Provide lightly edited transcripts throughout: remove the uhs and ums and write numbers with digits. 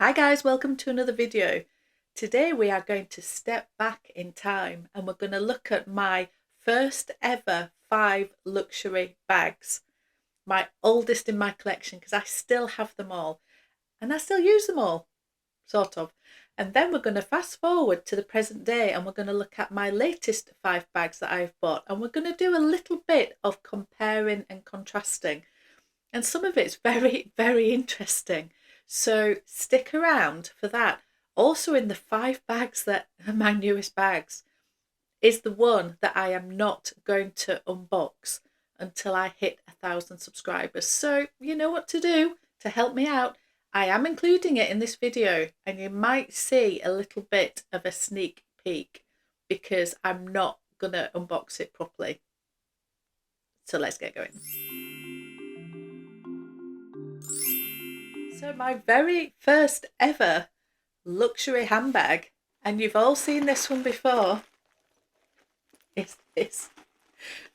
Hi guys, welcome to another video. Today we are going to step back in time and we're going to look at my first ever 5 luxury bags. My oldest in my collection because I still have them all and I still use them all, sort of. And then we're going to fast forward to the present day and we're going to look at my latest 5 bags that I've bought, and we're going to do a little bit of comparing and contrasting. And some of it's very, very interesting. So stick around for that. Also, in the 5 bags that are my newest bags is the one that I am not going to unbox until I hit 1,000 subscribers. So you know what to do to help me out. I am including it in this video and you might see a little bit of a sneak peek because I'm not going to unbox it properly. So let's get going. So my very first ever luxury handbag, and you've all seen this one before, is this.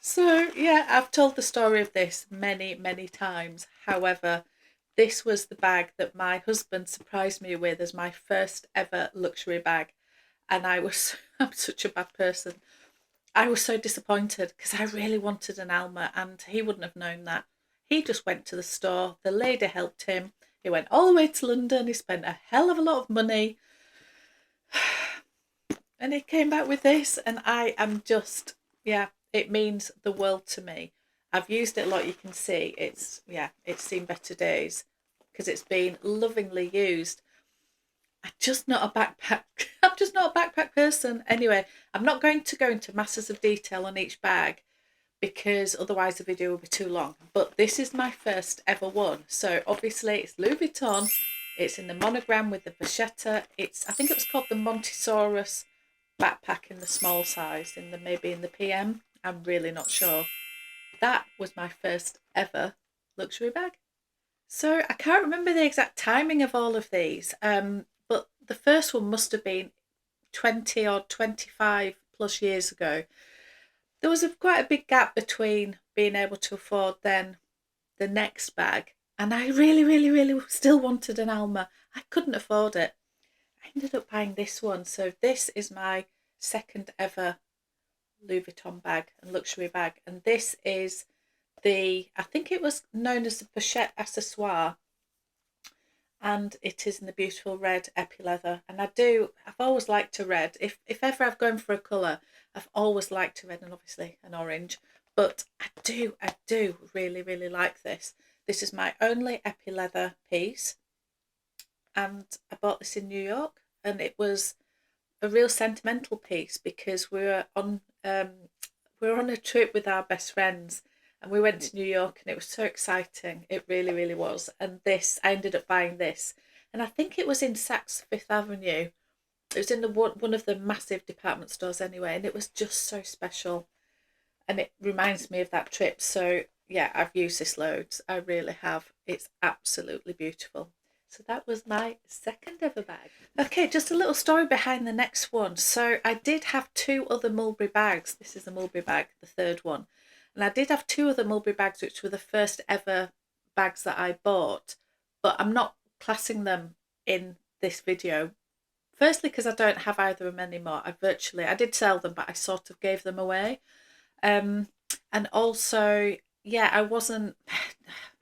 So yeah, I've told the story of this many, many times. However, this was the bag that my husband surprised me with as my first ever luxury bag. And I'm such a bad person. I was so disappointed because I really wanted an Alma and he wouldn't have known that. He just went to the store, the lady helped him. He went all the way to London, he spent a hell of a lot of money and he came back with this, and I am just, yeah, it means the world to me. I've used it a lot, you can see, it's seen better days because it's been lovingly used. I'm just not a backpack. I'm just not a backpack person. Anyway, I'm not going to go into masses of detail on each bag because otherwise the video will be too long. But this is my first ever one. So obviously it's Louis Vuitton. It's in the monogram with the vachetta. I think it was called the Montesaurus backpack in the small size, maybe in the PM. I'm really not sure. That was my first ever luxury bag. So I can't remember the exact timing of all of these, but the first one must have been 20 or 25 plus years ago. There was quite a big gap between being able to afford then the next bag, and I really, really, really still wanted an Alma. I couldn't afford it. I ended up buying this one. So this is my second ever Louis Vuitton bag and luxury bag, and this is I think it was known as the pochette accessoire, and it is in the beautiful red epi leather. And I've always liked a red. If ever I've gone for a colour, I've always liked a red and obviously an orange. But I do really, really like this. This is my only epi leather piece, and I bought this in New York, and it was a real sentimental piece because we were on a trip with our best friends and we went to New York and it was so exciting. It really, really was. And I ended up buying this, and I think it was in Saks Fifth Avenue. It was in one of the massive department stores anyway, and it was just so special. And it reminds me of that trip. So yeah, I've used this loads. I really have. It's absolutely beautiful. So that was my second ever bag. Okay, just a little story behind the next one. So I did have 2 other Mulberry bags. This is the Mulberry bag, the third one. And I did have 2 other Mulberry bags, which were the first ever bags that I bought. But I'm not classing them in this video. Firstly, because I don't have either of them anymore. I did sell them, but I sort of gave them away. And also, yeah,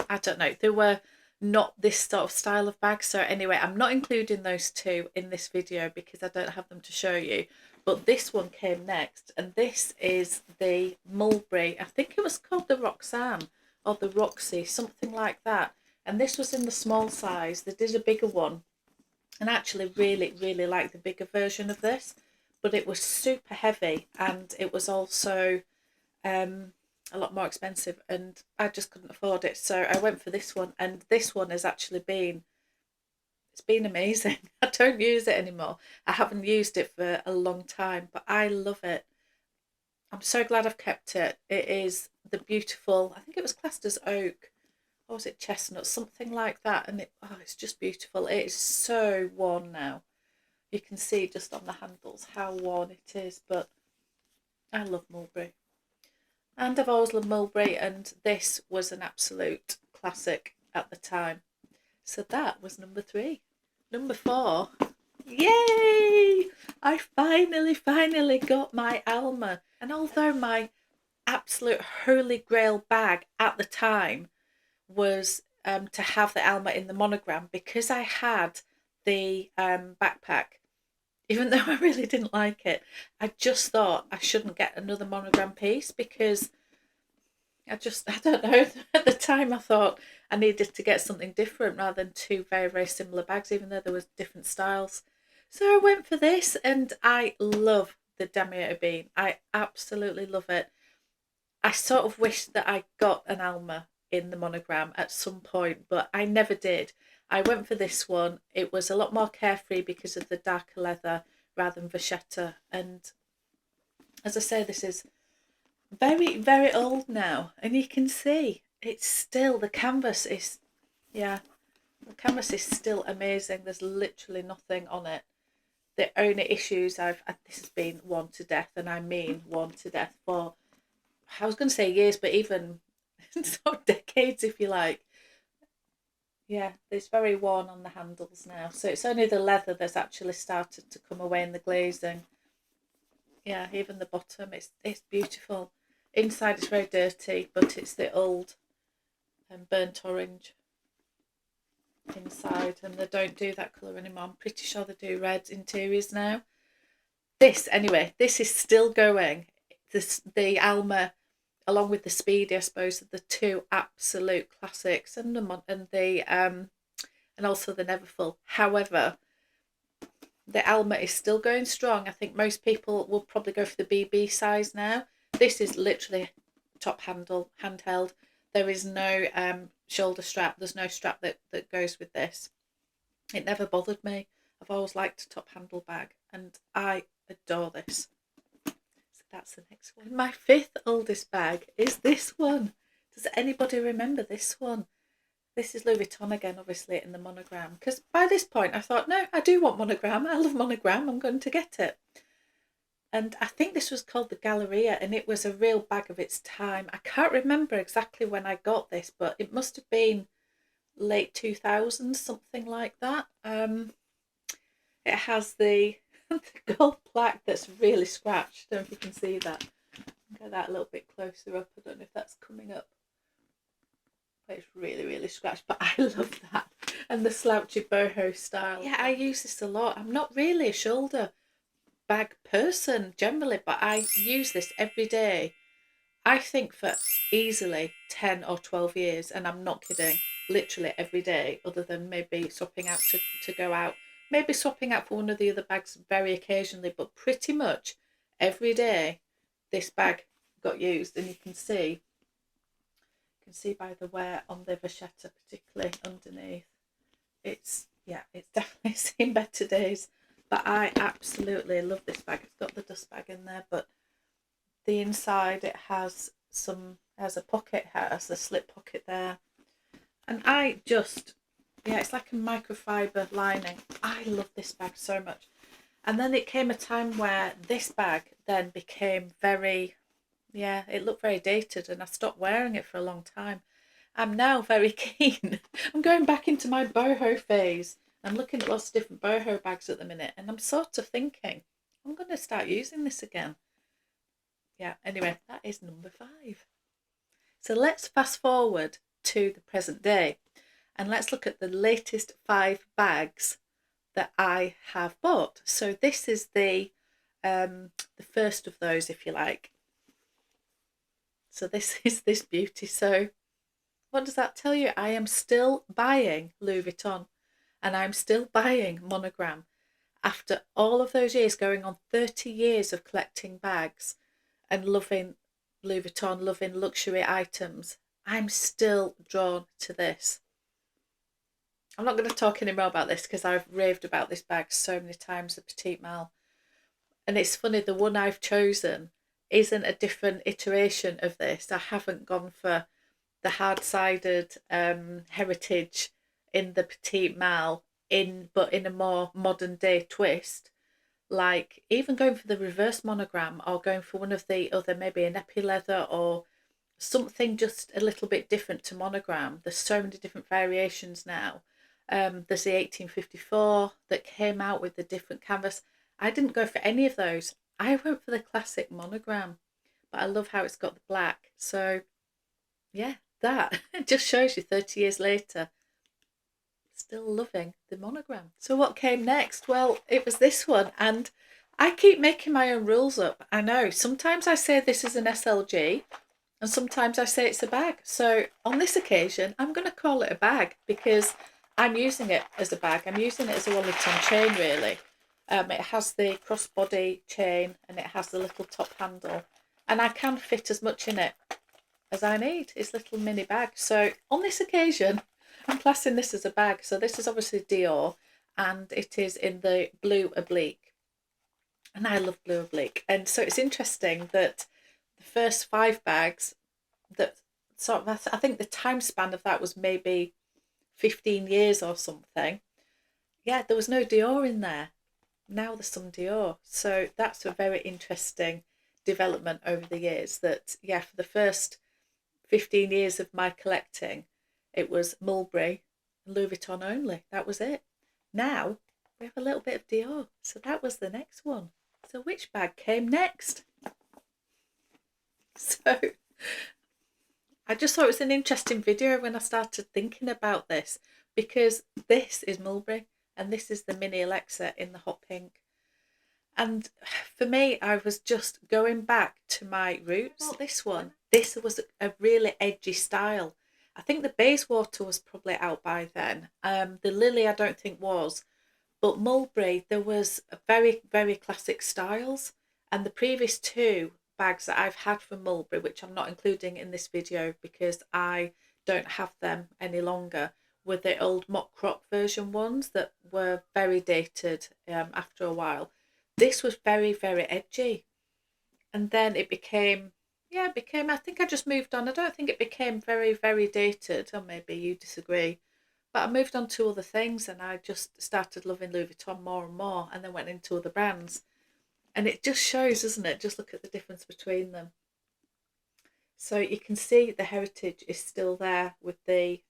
I don't know, they were not this sort of style of bag. So anyway, I'm not including those 2 in this video because I don't have them to show you. But this one came next, and this is the Mulberry. I think it was called the Roxanne or the Roxy, something like that. And this was in the small size. They did a bigger one, and actually really, really like the bigger version of this. But it was super heavy, and it was also a lot more expensive, and I just couldn't afford it. So I went for this one, and this one has actually it's been amazing. I don't use it anymore. I haven't used it for a long time, but I love it. I'm so glad I've kept it. It is the beautiful, I think it was classed as oak, or was it chestnut, something like that. And it's just beautiful. It is so worn now. You can see just on the handles how worn it is, but I love Mulberry. And I've always loved Mulberry, and this was an absolute classic at the time. So that was number 3. Number 4. Yay! I finally got my Alma. And although my absolute holy grail bag at the time was to have the Alma in the monogram, because I had the backpack, even though I really didn't like it, I just thought I shouldn't get another monogram piece because I don't know, at the time I thought I needed to get something different rather than two very, very similar bags, even though there was different styles. So I went for this and I love the Damietta Bean. I absolutely love it. I sort of wish that I got an Alma in the monogram at some point, but I never did. I went for this one. It was a lot more carefree because of the darker leather rather than vachetta. And as I say, this is very, very old now. And you can see it's still, the canvas is, yeah, the canvas is still amazing. There's literally nothing on it. The only issues this has been worn to death, and I mean worn to death for, I was going to say years, but even sort of decades, if you like. Yeah, it's very worn on the handles now. So it's only the leather that's actually started to come away in the glazing. Yeah, even the bottom, it's beautiful. Inside it's very dirty, but it's the old burnt orange inside, and they don't do that colour anymore. I'm pretty sure they do red interiors now. This is still going. The Alma, along with the Speedy, I suppose, are the two absolute classics, and and also the Neverfull. However, the Alma is still going strong. I think most people will probably go for the BB size now. This is literally top handle, handheld. There is no shoulder strap. There's no strap that goes with this. It never bothered me. I've always liked a top handle bag, and I adore this. So that's the next one. My 5th oldest bag is this one. Does anybody remember this one? This is Louis Vuitton again, obviously, in the monogram. Because by this point, I thought, no, I do want monogram. I love monogram. I'm going to get it. And I think this was called the Galleria, and it was a real bag of its time. I can't remember exactly when I got this, but it must have been late 2000s, something like that. It has the gold plaque that's really scratched. I don't know if you can see that. Get that a little bit closer up. I don't know if that's coming up. It's really, really scratched, but I love that. And the slouchy boho style. Yeah, I use this a lot. I'm not really a shoulder bag person generally, but I use this every day. I think for easily 10 or 12 years, and I'm not kidding, literally every day, other than maybe swapping out to go out. Maybe swapping out for one of the other bags very occasionally, but pretty much every day this bag got used, and you can see by the wear on the vachetta, particularly underneath. It's definitely seen better days, but I absolutely love this bag. It's got the dust bag in there, but the inside it has a pocket, has a slip pocket there, and it's like a microfiber lining. I love this bag so much. And then it came a time where this bag then became very, it looked very dated, and I stopped wearing it for a long time. I'm now very keen. I'm going back into my boho phase. I'm looking at lots of different boho bags at the minute, and I'm sort of thinking I'm going to start using this again. Yeah, anyway, that is number 5. So let's fast forward to the present day, and let's look at the latest 5 bags that I have bought. So this is the first of those, if you like. So this is this beauty. So what does that tell you? I am still buying Louis Vuitton, and I'm still buying monogram. After all of those years, going on 30 years of collecting bags and loving Louis Vuitton, loving luxury items, I'm still drawn to this. I'm not going to talk anymore about this because I've raved about this bag so many times, the Petite Mal. And it's funny, the one I've chosen isn't a different iteration of this. I haven't gone for the hard-sided heritage in the Petite Mal, but in a more modern day twist. Like even going for the reverse monogram, or going for one of the other, maybe an epi leather or something just a little bit different to monogram. There's so many different variations now. There's the 1854 that came out with the different canvas. I didn't go for any of those. I went for the classic monogram, but I love how it's got the black. So yeah, that it just shows you 30 years later, still loving the monogram. So what came next? Well, it was this one, and I keep making my own rules up. I know sometimes I say this is an SLG and sometimes I say it's a bag. So on this occasion, I'm going to call it a bag because I'm using it as a bag. I'm using it as a Vuitton chain, really. It has the crossbody chain and it has the little top handle, and I can fit as much in it as I need. It's a little mini bag. So on this occasion, I'm classing this as a bag. So this is obviously Dior, and it is in the blue oblique. And I love blue oblique. And so it's interesting that the first 5 bags that sort of, I think the time span of that was maybe 15 years or something. Yeah, there was no Dior in there. Now there's some Dior. So that's a very interesting development over the years that, yeah, for the first 15 years of my collecting, it was Mulberry and Louis Vuitton only. That was it. Now we have a little bit of Dior. So that was the next one. So which bag came next? So I just thought it was an interesting video when I started thinking about this, because this is Mulberry and this is the mini Alexa in the hot pink. And for me, I was just going back to my roots. This one, this was a really edgy style. I think the Bayswater was probably out by then. The Lily I don't think was, but Mulberry, there was a very, very classic styles. And the previous 2 bags that I've had from Mulberry, which I'm not including in this video because I don't have them any longer, were the old mock crop version ones that were very dated after a while. This was very, very edgy. And then it became, yeah, I think I just moved on. I don't think it became very, very dated, or maybe you disagree. But I moved on to other things and I just started loving Louis Vuitton more and more, and then went into other brands. And it just shows, doesn't it? Just look at the difference between them. So you can see the heritage is still there with the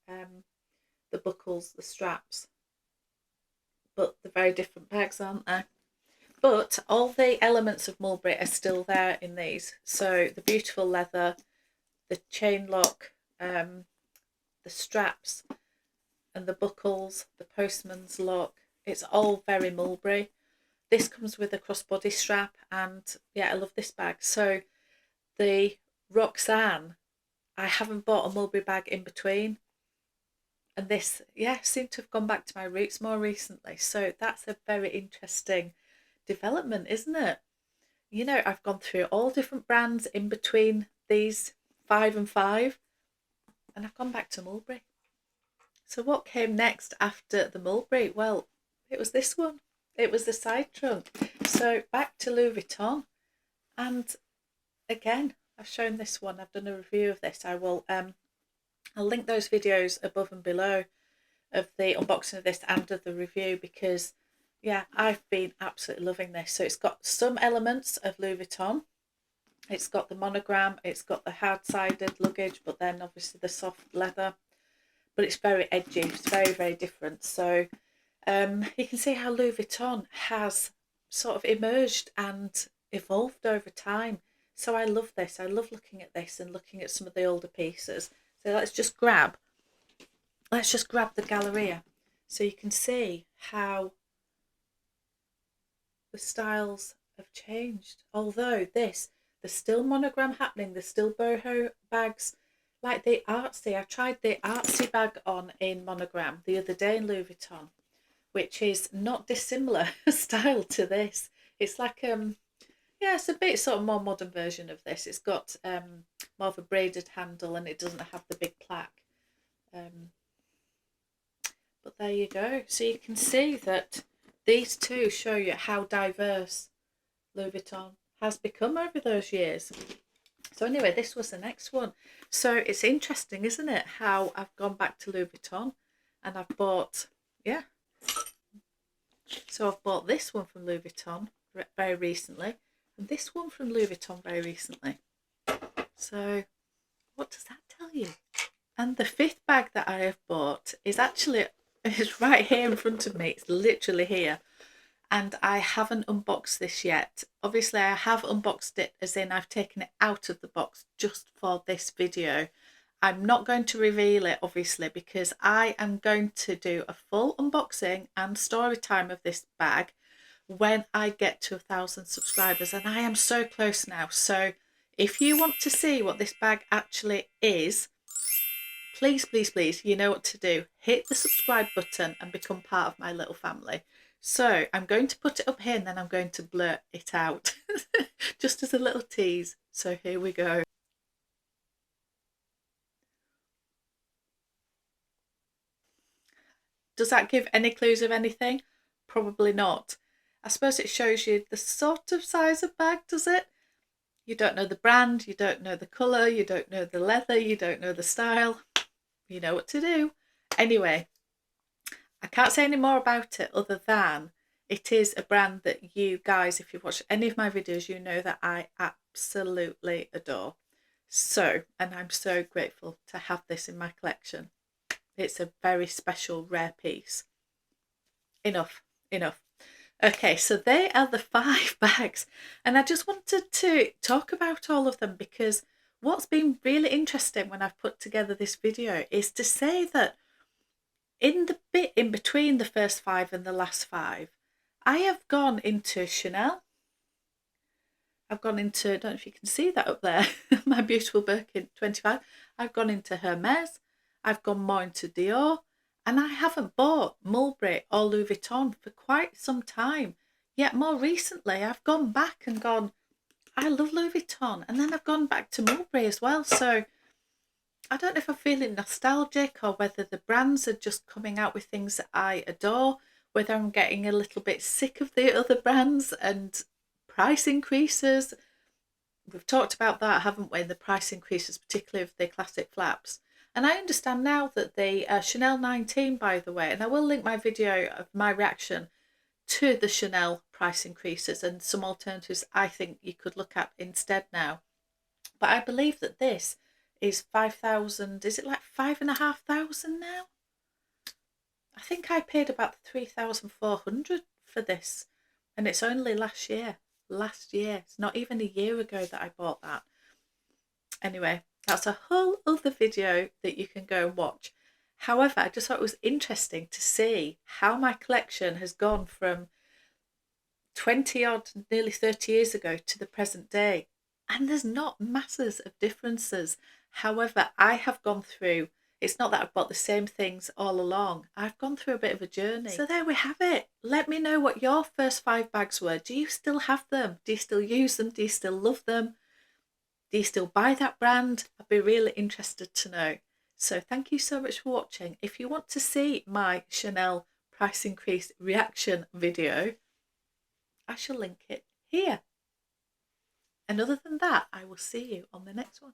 buckles, the straps. But they're very different bags, aren't they? But all the elements of Mulberry are still there in these. So the beautiful leather, the chain lock, the straps and the buckles, the postman's lock, it's all very Mulberry. This comes with a crossbody strap, and yeah, I love this bag. So the Roxanne, I haven't bought a Mulberry bag in between. And this, yeah, seemed to have gone back to my roots more recently. So that's a very interesting development, isn't it? You know, I've gone through all different brands in between these 5 and 5, and I've gone back to Mulberry. So what came next after the Mulberry? Well, it was this one. It was the side trunk. So back to Louis Vuitton. And again, I've shown this one. I've done a review of this. I'll link those videos above and below of the unboxing of this and of the review, because yeah, I've been absolutely loving this. So it's got some elements of Louis Vuitton. It's got the monogram, it's got the hard-sided luggage, but then obviously the soft leather. But it's very edgy, it's very, very different. So you can see how Louis Vuitton has sort of emerged and evolved over time. So I love this. I love looking at this and looking at some of the older pieces. So let's just grab the Galleria so you can see how the styles have changed. Although there's still monogram happening, there's still boho bags, like the artsy. I tried the artsy bag on in monogram the other day in Louis Vuitton, which is not dissimilar style to this. It's like yeah, it's a bit sort of more modern version of this. It's got more of a braided handle and it doesn't have the big plaque. But there you go. So you can see that these two show you how diverse Louis Vuitton has become over those years. So anyway, this was the next one. So it's interesting, isn't it, how I've gone back to Louis Vuitton and I've bought, yeah. So I've bought this one from Louis Vuitton very recently and this one from Louis Vuitton very recently. So what does that tell you? And the 5th bag that I have bought is actually It's right here in front of me. It's literally here. And I haven't unboxed this yet. Obviously, I have unboxed it, as in I've taken it out of the box just for this video. I'm not going to reveal it, obviously, because I am going to do a full unboxing and story time of this bag when I get to 1,000 subscribers. And I am so close now. So if you want to see what this bag actually is, please, please, please, you know what to do. Hit the subscribe button and become part of my little family. So I'm going to put it up here and then I'm going to blur it out just as a little tease. So here we go. Does that give any clues of anything? Probably not. I suppose it shows you the sort of size of bag, does it? You don't know the brand, you don't know the colour, you don't know the leather, you don't know the style. You know what to do. Anyway, I can't say any more about it other than it is a brand that you guys, if you've watched any of my videos, you know that I absolutely adore. So, and I'm so grateful to have this in my collection. It's a very special, rare piece. Enough. Okay, so they are the 5 bags, and I just wanted to talk about all of them because what's been really interesting when I've put together this video is to say that in the bit in between the first 5 and the last 5, I have gone into Chanel. I've gone into, I don't know if you can see that up there, my beautiful Birkin 25. I've gone into Hermes. I've gone more into Dior. And I haven't bought Mulberry or Louis Vuitton for quite some time. Yet more recently, I've gone back and gone, I love Louis Vuitton. And then I've gone back to Mulberry as well. So I don't know if I'm feeling nostalgic or whether the brands are just coming out with things that I adore, whether I'm getting a little bit sick of the other brands and price increases. We've talked about that, haven't we? The price increases, particularly of the classic flaps. And I understand now that the Chanel 19, by the way, and I will link my video of my reaction to the Chanel price increases and some alternatives I think you could look at instead now. But I believe that this is 5,000, is it like 5,500 now? I think I paid about 3,400 for this, and it's only last year. It's not even a year ago that I bought that. Anyway, that's a whole other video that you can go and watch. However, I just thought it was interesting to see how my collection has gone from 20 odd, nearly 30 years ago to the present day. And there's not masses of differences. However, I have gone through, it's not that I've bought the same things all along. I've gone through a bit of a journey. So there we have it. Let me know what your first 5 bags were. Do you still have them? Do you still use them? Do you still love them? Do you still buy that brand? I'd be really interested to know. So thank you so much for watching. If you want to see my Chanel price increase reaction video, I shall link it here. And other than that, I will see you on the next one.